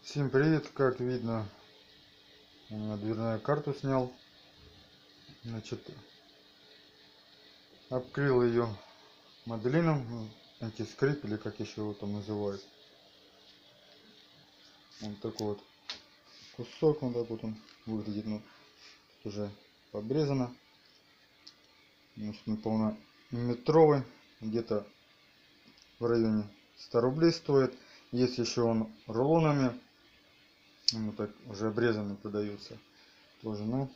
Всем привет! Как видно, у меня дверную карту снял. Значит, обклеил ее моделином, антискрип, или как еще его там называют. Вот такой вот кусок, вот так вот он выглядит. Ну, тут уже пообрезано. Он полнометровый, где-то в районе 100 рублей стоит. Есть еще он рулонами, вот так уже обрезанный продается тоже. Ну,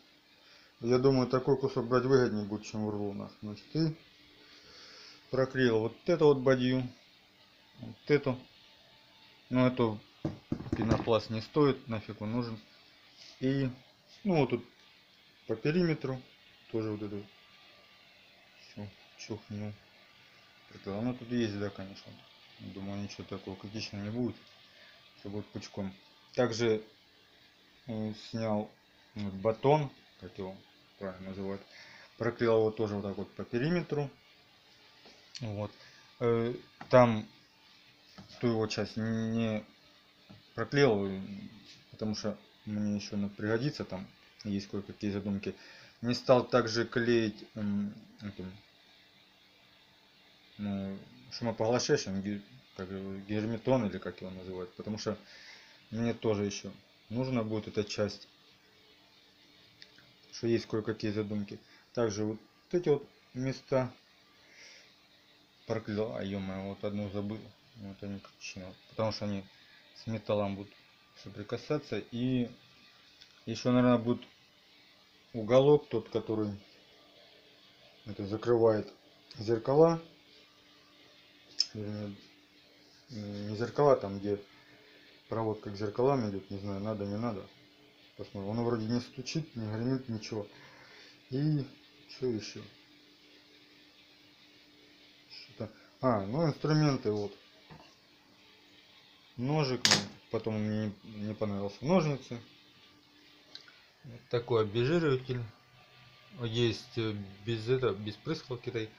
я думаю, такой кусок брать выгоднее будет, чем в рулонах. Значит, и проклеил вот эту вот бадью, вот эту. Но эту пенопласт не стоит, нафиг он нужен. И ну вот тут по периметру тоже вот эту все чухнул. Оно тут есть, да, конечно. Думаю, ничего такого критичного не будет. Все будет пучком. Также снял вот батон, как его правильно называют. Проклеил его тоже вот так вот по периметру. Вот. Там ту его часть не проклеил, потому что мне еще пригодится, там есть кое-какие задумки. Не стал также клеить шумопоглощающим, как герметон или как его называют, потому что мне тоже еще нужна будет эта часть, что есть кое-какие задумки. Также вот эти вот места проклеил, вот одну забыл, вот они кричат, потому что они с металлом будут соприкасаться. И еще, наверное, будет уголок тот, который это закрывает зеркала, не зеркала, там где проводка к зеркалам идет, не знаю, надо не надо, посмотрим. Он вроде не стучит, не гремит, ничего. И что еще? Ну инструменты, вот ножик, потом мне не понравился ножницы. Вот такой обезжириватель есть, без прыскалки,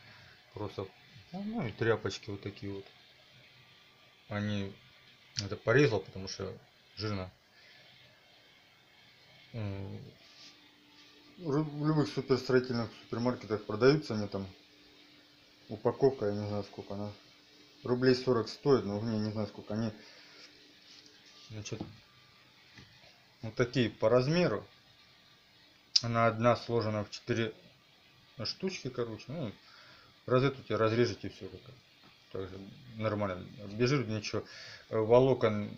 просто и тряпочки вот такие вот. Они это порезал, потому что жирно. В любых суперстроительных супермаркетах продаются они там. Упаковка, я не знаю сколько она. Рублей 40 стоит, но я не знаю сколько они. Значит, вот такие по размеру. Она одна сложена в 4 штучки, короче. Ну, розетку разрежете, все также нормально. Обезжиривать ничего. Волокон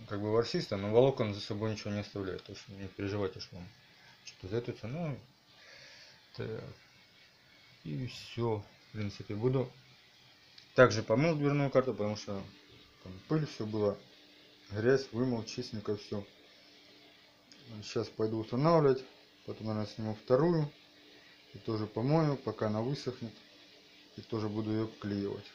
как бы ворсисто, но волокон за собой ничего не оставляет. То есть не переживайте, что он что-то затутся. Ну, и все. В принципе, буду также помыл дверную карту, потому что там пыль, все было, грязь, вымыл, чистенько все. Сейчас пойду устанавливать, потом, наверное, сниму вторую и тоже помою, пока она высохнет, и тоже буду ее вклеивать.